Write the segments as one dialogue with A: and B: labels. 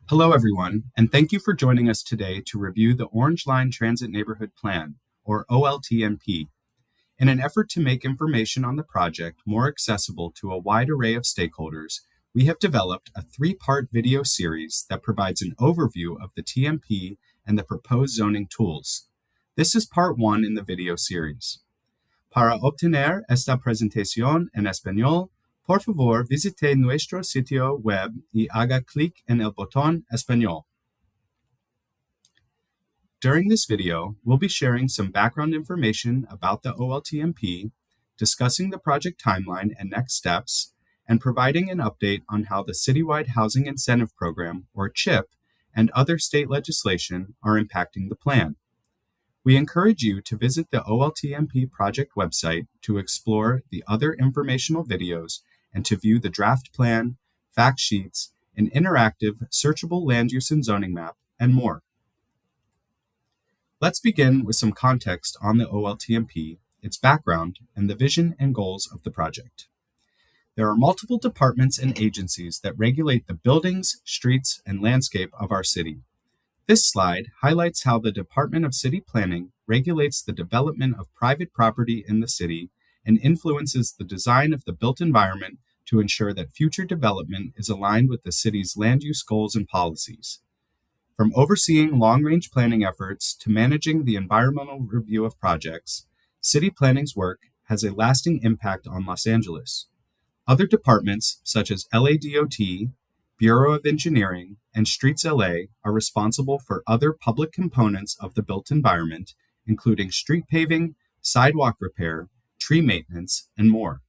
A: Hello, everyone, and thank you for joining us today to review the Orange Line Transit Neighborhood Plan, or OLTNP. In an effort to make information on the project more accessible to a wide array of stakeholders, we have developed a three-part video series that provides an overview of the TNP and the proposed zoning tools. This is part one in the video series. Para obtener esta presentación en español, por favor, visite nuestro sitio web y haga clic en el botón Español. During this video, we'll be sharing some background information about the OLTNP, discussing the project timeline and next steps, and providing an update on how the Citywide Housing Incentive Program, or CHIP, and other state legislation are impacting the plan. We encourage you to visit the OLTNP project website to explore the other informational videos and to view the draft plan, fact sheets, an interactive searchable land use and zoning map, and more. Let's begin with some context on the OLTNP, its background, and the vision and goals of the project. There are multiple departments and agencies that regulate the buildings, streets, and landscape of our city. This slide highlights how the Department of City Planning regulates the development of private property in the city and influences the design of the built environment to ensure that future development is aligned with the city's land use goals and policies. From overseeing long-range planning efforts to managing the environmental review of projects, city planning's work has a lasting impact on Los Angeles. Other departments, such as LADOT, Bureau of Engineering, and Streets LA are responsible for other public components of the built environment, including street paving, sidewalk repair, tree maintenance, and more.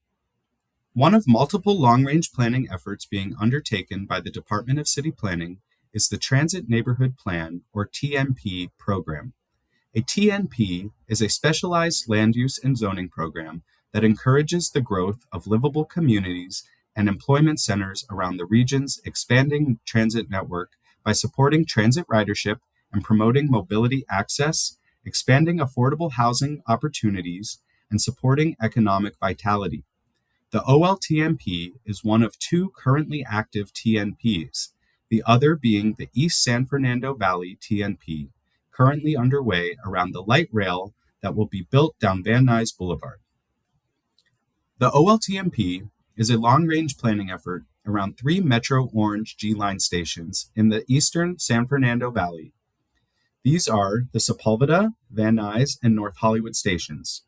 A: One of multiple long-range planning efforts being undertaken by the Department of City Planning is the Transit Neighborhood Plan, or TNP, program. A TNP is a specialized land use and zoning program that encourages the growth of livable communities and employment centers around the region's expanding transit network by supporting transit ridership and promoting mobility access, expanding affordable housing opportunities, and supporting economic vitality. The OLTNP is one of two currently active TNPs, the other being the East San Fernando Valley TNP, currently underway around the light rail that will be built down Van Nuys Boulevard. The OLTNP is a long-range planning effort around three Metro Orange G-Line stations in the eastern San Fernando Valley. These are the Sepulveda, Van Nuys, and North Hollywood stations.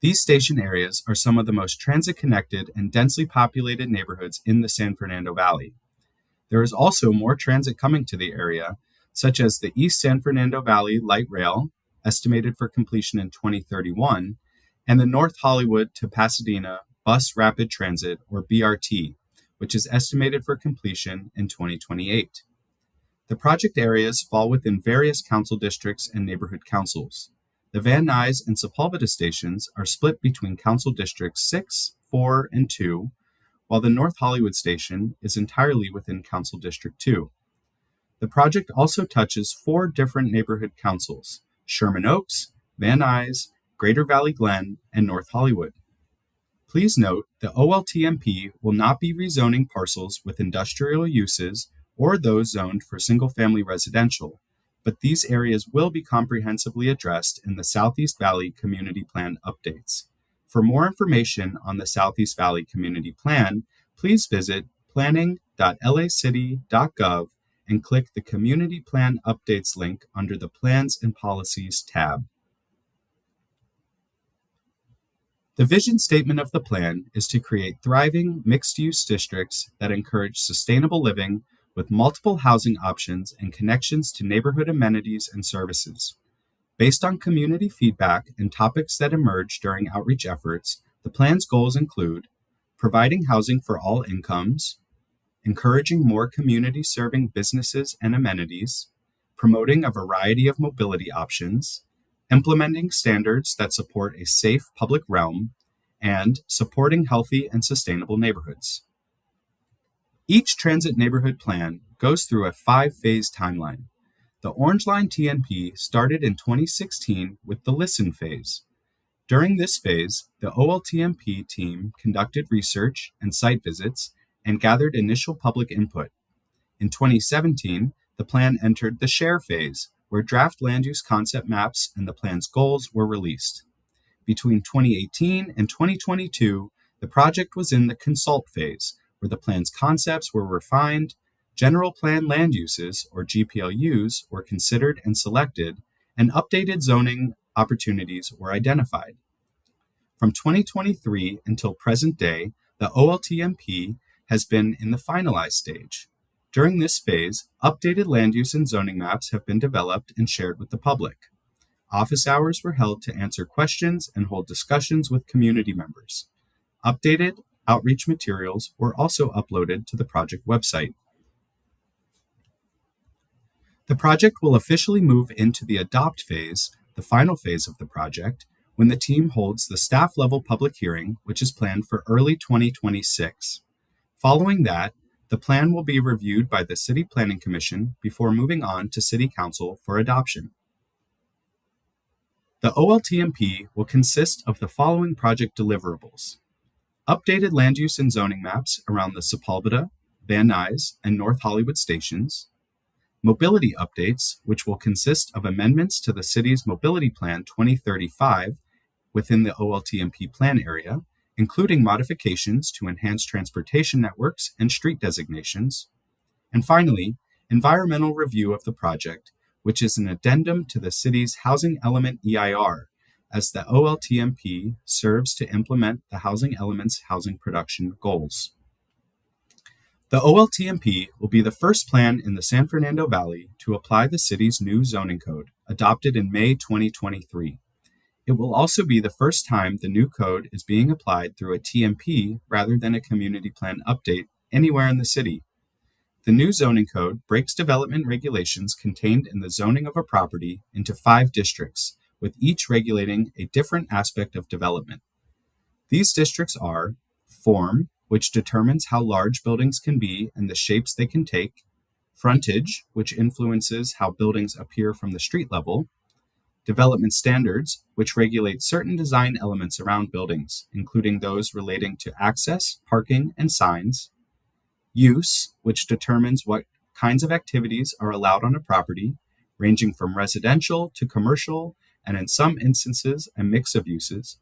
A: These station areas are some of the most transit-connected and densely populated neighborhoods in the San Fernando Valley. There is also more transit coming to the area, such as the East San Fernando Valley Light Rail, estimated for completion in 2031, and the North Hollywood to Pasadena Bus Rapid Transit, or BRT, which is estimated for completion in 2028. The project areas fall within various council districts and neighborhood councils. The Van Nuys and Sepulveda stations are split between Council Districts 6, 4, and 2, while the North Hollywood station is entirely within Council District 2. The project also touches four different neighborhood councils: Sherman Oaks, Van Nuys, Greater Valley Glen, and North Hollywood. Please note, the OLTNP will not be rezoning parcels with industrial uses or those zoned for single-family residential, but these areas will be comprehensively addressed in the Southeast Valley Community Plan updates. For more information on the Southeast Valley Community Plan, please visit planning.lacity.gov and click the Community Plan Updates link under the Plans and Policies tab. The vision statement of the plan is to create thriving, mixed-use districts that encourage sustainable living with multiple housing options and connections to neighborhood amenities and services. Based on community feedback and topics that emerge during outreach efforts, the plan's goals include providing housing for all incomes, encouraging more community-serving businesses and amenities, promoting a variety of mobility options, implementing standards that support a safe public realm, and supporting healthy and sustainable neighborhoods. Each transit neighborhood plan goes through a 5-phase timeline. The Orange Line TNP started in 2016 with the Listen phase. During this phase, the OLTNP team conducted research and site visits and gathered initial public input. In 2017, the plan entered the share phase, where draft land use concept maps and the plan's goals were released. Between 2018 and 2022, the project was in the consult phase, where the plan's concepts were refined, general plan land uses, or GPLUs, were considered and selected, and updated zoning opportunities were identified. From 2023 until present day, the OLTMP has been in the finalized stage. During this phase, updated land use and zoning maps have been developed and shared with the public. Office hours were held to answer questions and hold discussions with community members. Updated outreach materials were also uploaded to the project website. The project will officially move into the adopt phase, the final phase of the project, when the team holds the staff-level public hearing, which is planned for early 2026. Following that, the plan will be reviewed by the City Planning Commission before moving on to City Council for adoption. The OLTMP will consist of the following project deliverables: updated land use and zoning maps around the Sepulveda, Van Nuys, and North Hollywood stations; mobility updates, which will consist of amendments to the city's Mobility Plan 2035 within the OLTMP plan area, including modifications to enhance transportation networks and street designations; and finally, environmental review of the project, which is an addendum to the city's Housing Element EIR, as the OLTMP serves to implement the Housing Element's housing production goals. The OLTMP will be the first plan in the San Fernando Valley to apply the city's new zoning code, adopted in May 2023. It will also be the first time the new code is being applied through a TNP rather than a community plan update anywhere in the city. The new zoning code breaks development regulations contained in the zoning of a property into 5 districts, with each regulating a different aspect of development. These districts are form, which determines how large buildings can be and the shapes they can take; frontage, which influences how buildings appear from the street level; development standards, which regulate certain design elements around buildings, including those relating to access, parking, and signs; use, which determines what kinds of activities are allowed on a property, ranging from residential to commercial, and in some instances, a mix of uses;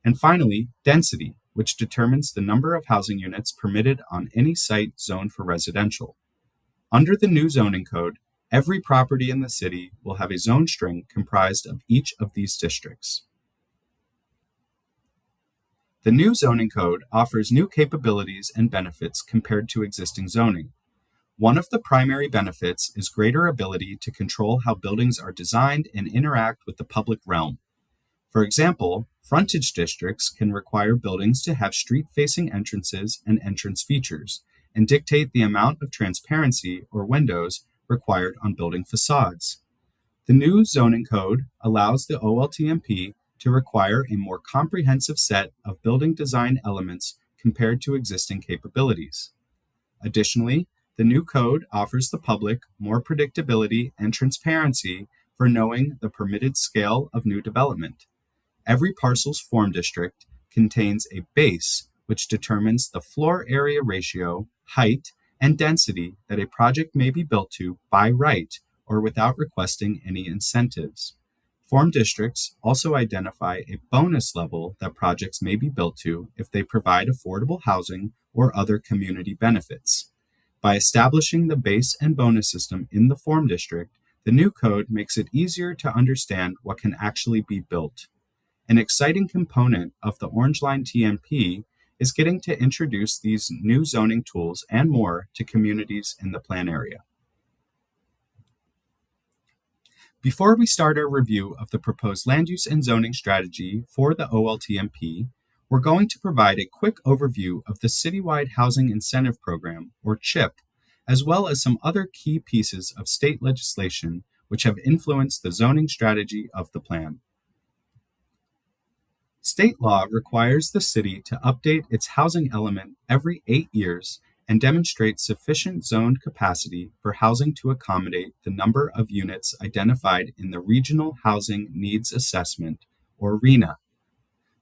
A: and finally, density, which determines the number of housing units permitted on any site zoned for residential. Under the new zoning code, every property in the city will have a zone string comprised of each of these districts. The new zoning code offers new capabilities and benefits compared to existing zoning. One of the primary benefits is greater ability to control how buildings are designed and interact with the public realm. For example, frontage districts can require buildings to have street-facing entrances and entrance features, and dictate the amount of transparency or windows required on building facades. The new zoning code allows the OLTMP to require a more comprehensive set of building design elements compared to existing capabilities. Additionally, the new code offers the public more predictability and transparency for knowing the permitted scale of new development. Every parcel's form district contains a base which determines the floor area ratio, height, and density that a project may be built to by right or without requesting any incentives. Form districts also identify a bonus level that projects may be built to if they provide affordable housing or other community benefits. By establishing the base and bonus system in the form district, the new code makes it easier to understand what can actually be built. An exciting component of the Orange Line TNP is getting to introduce these new zoning tools and more to communities in the plan area. Before we start our review of the proposed land use and zoning strategy for the OLTMP, we're going to provide a quick overview of the Citywide Housing Incentive Program, or CHIP, as well as some other key pieces of state legislation which have influenced the zoning strategy of the plan. State law requires the city to update its housing element every 8 years and demonstrate sufficient zoned capacity for housing to accommodate the number of units identified in the Regional Housing Needs Assessment, or RHNA.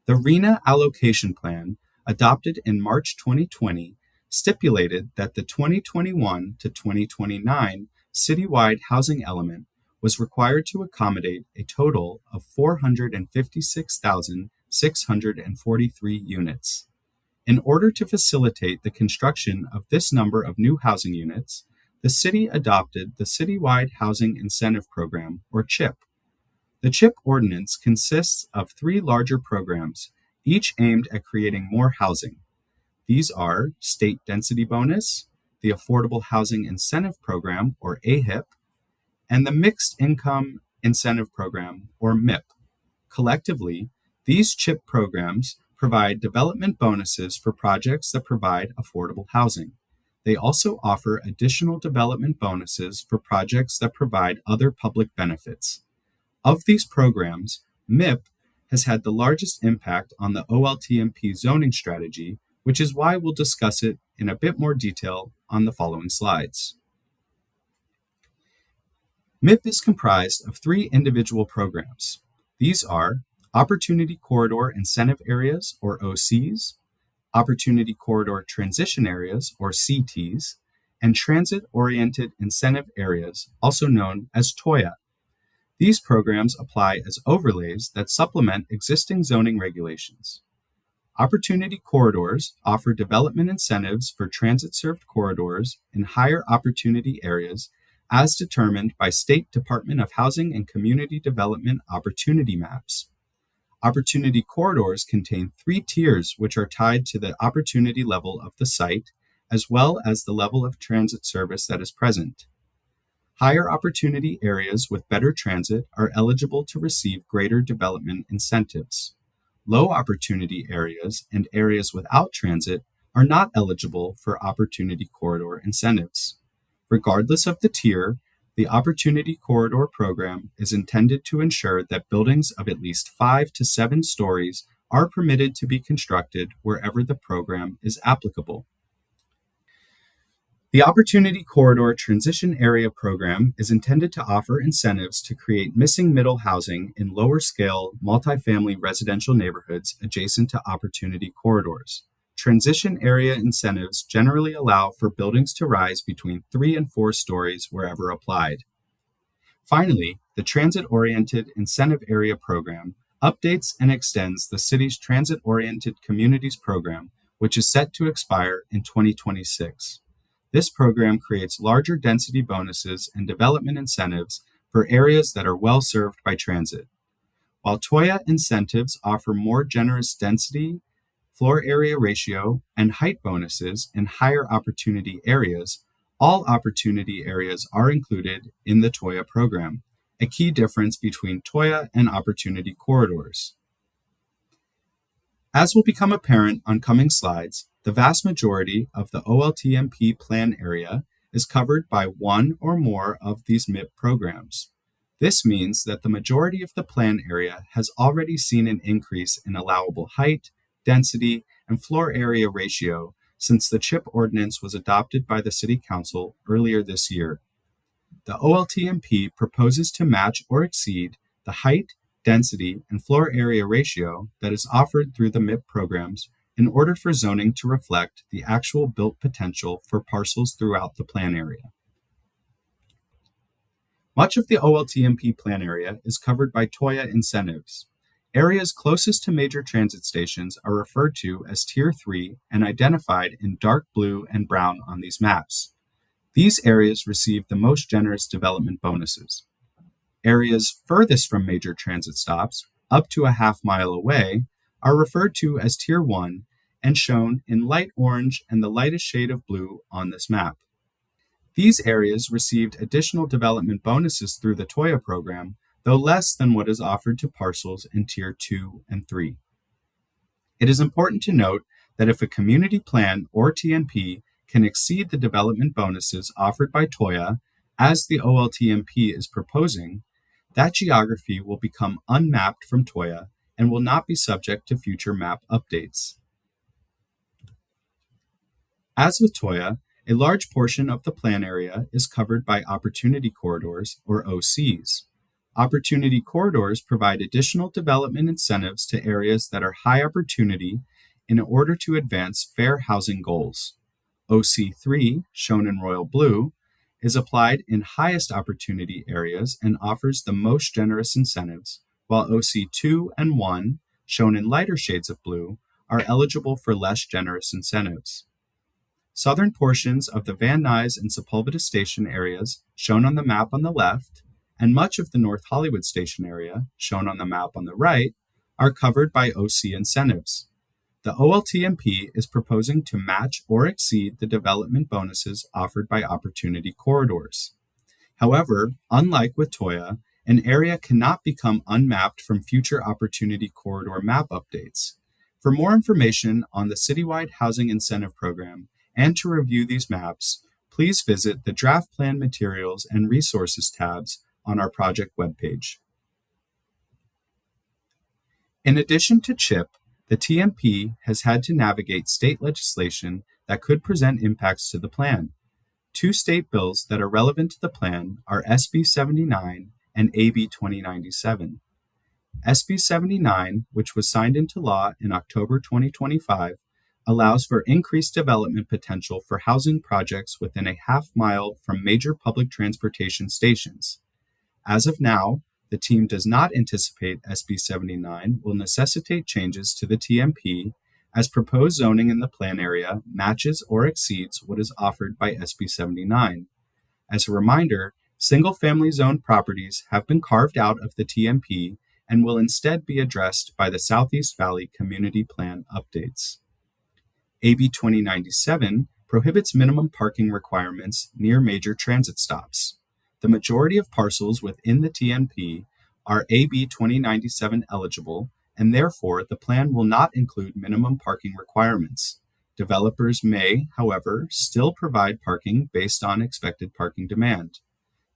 A: The RHNA Allocation Plan, adopted in March 2020, stipulated that the 2021 to 2029 citywide housing element was required to accommodate a total of 456,643 units. In order to facilitate the construction of this number of new housing units, the city adopted the Citywide Housing Incentive Program, or CHIP. The CHIP ordinance consists of three larger programs, each aimed at creating more housing. These are State Density Bonus, the Affordable Housing Incentive Program, or AHIP, and the Mixed Income Incentive Program, or MIP. Collectively, these CHIP programs provide development bonuses for projects that provide affordable housing. They also offer additional development bonuses for projects that provide other public benefits. Of these programs, MIP has had the largest impact on the OLTMP zoning strategy, which is why we'll discuss it in a bit more detail on the following slides. MIP is comprised of three individual programs. These are Opportunity Corridor Incentive Areas, or OCs, Opportunity Corridor Transition Areas, or CTs, and Transit-Oriented Incentive Areas, also known as TOIA. These programs apply as overlays that supplement existing zoning regulations. Opportunity corridors offer development incentives for transit-served corridors in higher opportunity areas as determined by State Department of Housing and Community Development opportunity maps. Opportunity corridors contain three tiers which are tied to the opportunity level of the site, as well as the level of transit service that is present. Higher opportunity areas with better transit are eligible to receive greater development incentives. Low opportunity areas and areas without transit are not eligible for opportunity corridor incentives. Regardless of the tier, the Opportunity Corridor Program is intended to ensure that buildings of at least 5 to 7 stories are permitted to be constructed wherever the program is applicable. The Opportunity Corridor Transition Area Program is intended to offer incentives to create missing middle housing in lower-scale, multifamily residential neighborhoods adjacent to opportunity corridors. Transition area incentives generally allow for buildings to rise between 3 and 4 stories wherever applied. Finally, the Transit-Oriented Incentive Area Program updates and extends the city's Transit-Oriented Communities Program, which is set to expire in 2026. This program creates larger density bonuses and development incentives for areas that are well served by transit. While TOIA incentives offer more generous density, floor area ratio, and height bonuses in higher opportunity areas, all opportunity areas are included in the TOIA program, a key difference between TOIA and opportunity corridors. As will become apparent on coming slides, the vast majority of the OLTMP plan area is covered by one or more of these MIP programs. This means that the majority of the plan area has already seen an increase in allowable height, density, and floor area ratio since the CHIP ordinance was adopted by the City Council earlier this year. The OLTMP proposes to match or exceed the height, density, and floor area ratio that is offered through the MIP programs in order for zoning to reflect the actual built potential for parcels throughout the plan area. Much of the OLTMP plan area is covered by TOIA incentives. Areas closest to major transit stations are referred to as Tier 3 and identified in dark blue and brown on these maps. These areas receive the most generous development bonuses. Areas furthest from major transit stops, up to a half-mile away, are referred to as Tier 1 and shown in light orange and the lightest shade of blue on this map. These areas received additional development bonuses through the TOIA program, though less than what is offered to parcels in Tier 2 and 3. It is important to note that if a community plan or TNP can exceed the development bonuses offered by TOIA, as the OLTMP is proposing, that geography will become unmapped from TOIA and will not be subject to future map updates. As with TOIA, a large portion of the plan area is covered by opportunity corridors, or OCs. Opportunity corridors provide additional development incentives to areas that are high opportunity in order to advance fair housing goals. OC3, shown in royal blue, is applied in highest opportunity areas and offers the most generous incentives, while OC2 and 1, shown in lighter shades of blue, are eligible for less generous incentives. Southern portions of the Van Nuys and Sepulveda Station areas, shown on the map on the left, and much of the North Hollywood Station area, shown on the map on the right, are covered by OC incentives. The OLTMP is proposing to match or exceed the development bonuses offered by Opportunity Corridors. However, unlike with Toya, an area cannot become unmapped from future Opportunity Corridor map updates. For more information on the Citywide Housing Incentive Program and to review these maps, please visit the Draft Plan Materials and Resources tabs on our project webpage. In addition to CHIP, the TNP has had to navigate state legislation that could present impacts to the plan. Two state bills that are relevant to the plan are SB 79 and AB 2097. SB 79, which was signed into law in October 2025, allows for increased development potential for housing projects within a half-mile from major public transportation stations. As of now, the team does not anticipate SB 79 will necessitate changes to the TNP, as proposed zoning in the plan area matches or exceeds what is offered by SB 79. As a reminder, single-family zone properties have been carved out of the TNP and will instead be addressed by the Southeast Valley Community Plan updates. AB 2097 prohibits minimum parking requirements near major transit stops. The majority of parcels within the TNP are AB 2097 eligible, and therefore the plan will not include minimum parking requirements. Developers may, however, still provide parking based on expected parking demand.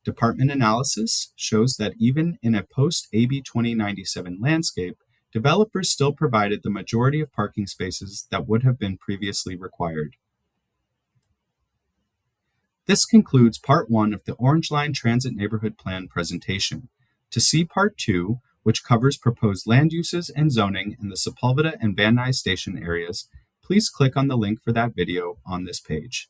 A: Department analysis shows that even in a post-AB 2097 landscape, developers still provided the majority of parking spaces that would have been previously required. This concludes Part 1 of the Orange Line Transit Neighborhood Plan presentation. To see Part 2, which covers proposed land uses and zoning in the Sepulveda and Van Nuys Station areas, please click on the link for that video on this page.